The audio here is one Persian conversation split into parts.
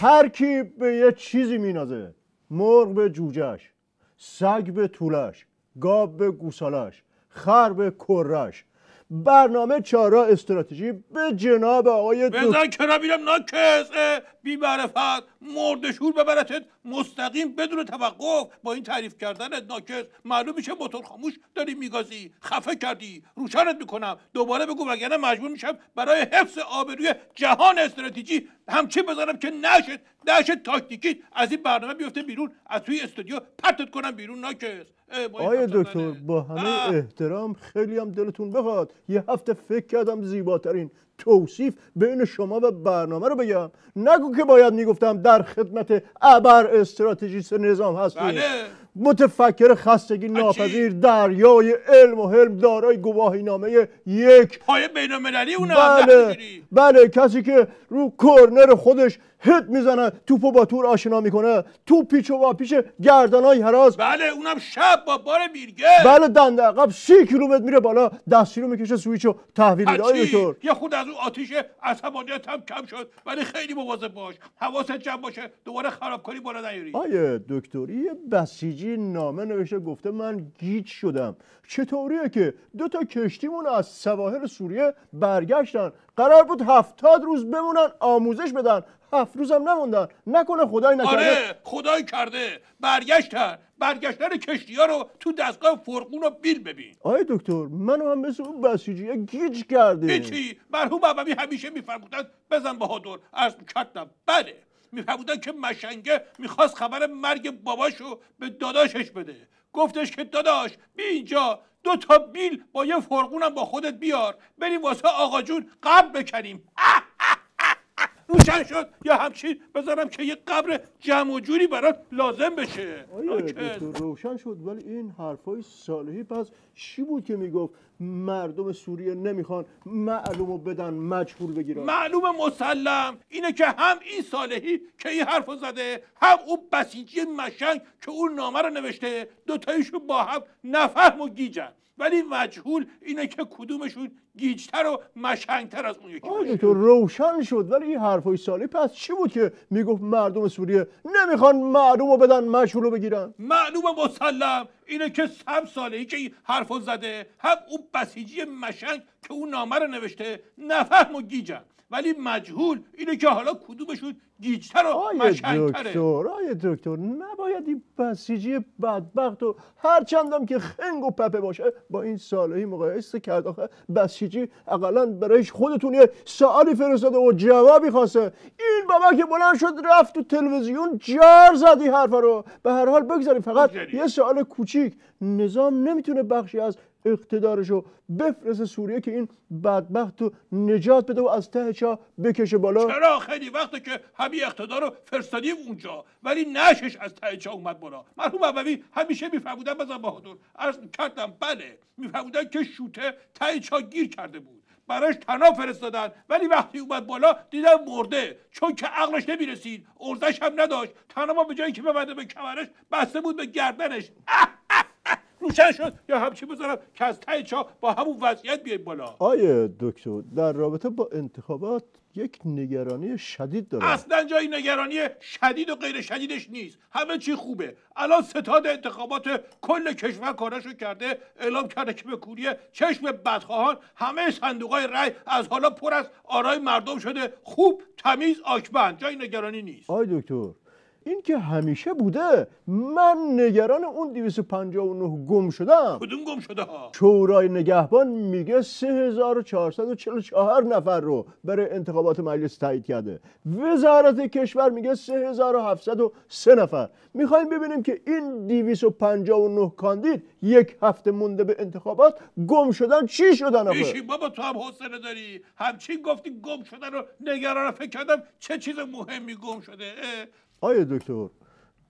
هر کی به یه چیزی مینازه، مرغ به جوجهش، سگ به طولش، گاو به گوسالش، خر به کرش. برنامه چاره استراتژی به جناب آقای بزن که نبینم ناکس بی معرفت مردشور ببرتت مستقیم بدون توقف. با این تعریف کردنت ناکس معلوم میشه موتور خاموش داری میگازی، خفه کردی، روشنت میکنم. دوباره بگو وگرنه مجبور میشم برای حفظ آبروی جهان استراتژی همچی بزنم که نشد تاکتیکی از این برنامه بیفته بیرون، از توی استودیو پرتت کنم بیرون ناکس. آقای دکتر با همه احترام خیلی هم دلتون بخواد یه هفته فکر کردم زیباترین توصیف بین شما و برنامه رو بگم. نگو که باید میگفتم در خدمت ابر استراتژیست نظام هستیم. بله. متفکر خستگی ناپذیر، دریای علم و حلم، دارای گواهی نامه یک پای بین‌المللی اونم. بله کسی که رو کورنر خودش هد میزنه، توپو با تور آشنا میکنه، تو پیچ و واپیش گردنای هراس. بله اونم شب با بار میرگه. بله دنده عقب 30 کیلومتر میره بالا، دستی رو میکشه سویچو تحویل میده. آقای دکتر یه خود از اون آتیش عصبانیت هم کم شد، ولی خیلی مواظب باش، حواست جمع باشه دوباره خرابکاری بالا نیاری. آیه دکتر یه بسیجی نامه نوشته گفته من گیج شدم. چطوریه که 2 تا کشتیمون از سواحل سوریه برگشتن، قرار بود 70 روز بمونن آموزش بدن، 7 روزم نموندن. نکنه خدای نکرده. آره خدای کرده برگشتن کشتی ها رو تو دستگاه فرقون رو بیل ببین. آیه دکتر منو هم مثل اون بسیجیه گیج کرده. هیچی، مرحوم بابایی همیشه میفرمودن بزن بهادر. عرض کردم بله، میفرمودن که مشنگه میخواست خبر مرگ باباشو به داداشش بده، گفتش که داداش بی اینجا 2 تا بیل با یه فرقونم با خودت بیار، بریم واسه آقا جون قبر بکنیم. روشن شد یا همچین بذارم که یه قبر جمع و جوری برات لازم بشه. دکتر روشن شد، ولی این حرفای صالحی پس چی بود که میگفت مردم سوریه نمیخوان معلومو بدن مجبور بگیرن؟ معلوم مسلم اینه که هم این صالحی که این حرفو زده، هم اون بسیجی مشنگ که اون نامه رو نوشته، 2 تایشون با هم نفهم و گیجن، ولی مجهول اینه که کدومشون گیجتر و مشنگتر از اون یکی باشه. تو روشن شد، ولی این حرفای صالحی پس چی بود که میگفت مردم سوریه نمیخوان معلومو بدن مجهولو بگیرن؟ معلوم مسلم اینه که هم صالحی که این حرفو زده، هم اون بسیجی مشنگ که اون نامه رو نوشته نفهم و گیجن، ولی مجهول اینه که حالا کدومشون گیجتر و مشنگتره. آیه دکتر نباید این بسیجی بدبخت و هرچندم که خنگ و پپه باشه با این صالحی مقایسه کرد. آخه بسیجی اقلا برایش خودتون یه سوالی فرستاده و جوابی خواسته، این بابا که بلند شد رفت تو تلویزیون جر زدی حرف رو. به هر حال بگذاریم فقط یه سوال کوچیک، نظام نمیتونه بخشی از اقتدارشو بفرسته سوریه که این بدبخت رو نجات بده و از ته چاه بکشه بالا؟ چرا خیلی وقته که همین اقتدار رو فرستادیم اونجا ولی نشش از ته چاه اومد بالا. مرحوم بابایی همیشه میفرمودن بزن بهادر. عرض کردم بله، میفرمودن که شوته ته چاه گیر کرده بود، براش طناب فرستادن، ولی وقتی اومد بالا دیدن مرده، چون که عقلش نمیرسید، ارزش هم نداشت، طنابا به جایی که ببنده به کمرش بسته بود به گردنش. روشن شد یا همچی بذارم که از ته چاه با همون وضعیت بیایم بالا. آیه دکتر در رابطه با انتخابات یک نگرانی شدید داره. اصلا جای نگرانی شدید و غیر شدیدش نیست، همه چی خوبه. الان ستاد انتخابات کل کشور کاراشو کرده، اعلام کرده که به کوری چشم بدخواهان همه صندوقای رای از حالا پر از آرای مردم شده، خوب تمیز آکبند، جای نگرانی نیست. آیه دکتر این که همیشه بوده. من نگران اون 259 گم شدم. کدوم گم شده ها؟ شورای نگهبان میگه 3444 نفر رو برای انتخابات مجلس تایید کرده. وزارت کشور میگه 3703 نفر. میخوایم ببینیم که این 259 کاندید یک هفته مونده به انتخابات گم شدن چی شدن؟ میشی بابا تو هم حوصله داری؟ همچین گفتی گم شدن رو نگران، فکر کردم چه چیز مهمی گم شده. آیه دکتر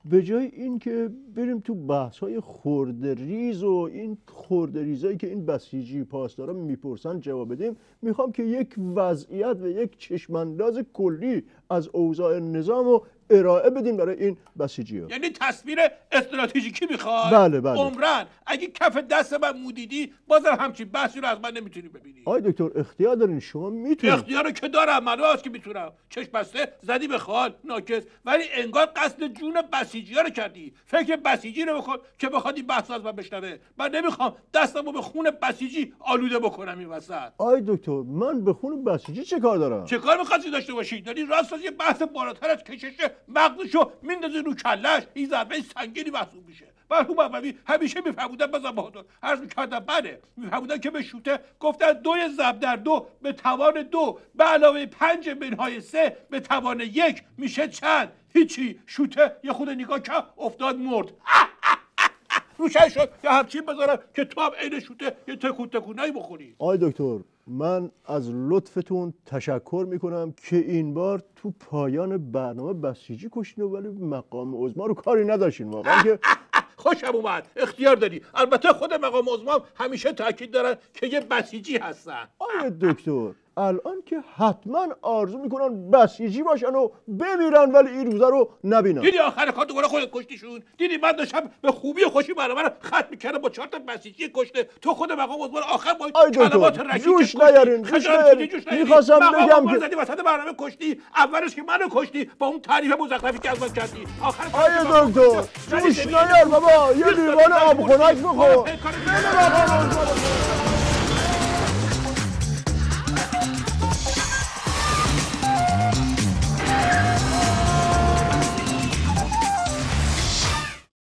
به جای این که بریم تو بحث‌های خردریز و این خردریزایی که این بسیجی پاسدارا میپرسن جواب بدیم، میخوام که یک وضعیت و یک چشمانداز کلی از اوضاع نظام و ارائه بدیم برای این بسیجی‌ها. یعنی تصویر استراتژیکی میخواد؟ بله. عمرن اگه کف دست من مودیدی بازم همچین بحثی رو از من نمیتونی ببینی. آقای دکتر اختیار دارین، شما میتونید. اختیارو که دارم، معلومه است که میتونم. چشم بسته زدی به خال ناکس، ولی انگار قصد جون بسیجی‌ها رو کردی. فکر بسیجی رو بکن که بخواد این بحث از من بشنوه. من نمیخوام دستمو به خون بسیجی آلوده بکنم این وسط. آقای دکتر من به خون بسیجی چه کار دارم؟ چه کار می‌خواستی داشته باشی؟ داری راست از یه بحث بالاتر از کشش مغزشو میندازی رو کلش. این ضربه سنگینی محسوب میشه. مرحوم موی همیشه میفهمودن بزن بهادر، عرض میکردم بله، میفهمودن که به شوته گفتن 2 ضرب در 2 به توان 2 به علاوه 5 منهای 3 به توان 1 میشه چند؟ هیچی. شوته یه خود نگاه کرد افتاد مرد. روشن شد که همچین بذارم که تو هم عین شوته یه تکونایی بخوری. آقای دکتر من از لطفتون تشکر میکنم که این بار تو پایان برنامه بسیجی کشتین ولی مقام عظما رو کاری نداشتین. واقعا که خوشم اومد. اختیار داری. البته خود مقام عظما همیشه تاکید دارن که یه بسیجی هستن. آقای دکتر الان که حتما آرزو میکنن بسیجی باشن و بمیرن ولی این روزا رو نبینن. دیدی آخر کار دوباره خودت کشتیشون؟ دیدی من داشتم به خوبی و خوشی برنامه رو ختم میکردم با 4 تا بسیجی کشته، تو خود مقام عظما آخر با کلمات رشید جوش نیارین. میخواستم بگم که زدی وسط برنامه کشتی، اولش که منو کشتی با اون تعریف مزخرفی که از من کردی. آخر آقای دکتر جوش نیار بابا، یه لیوان آب خنک بخور.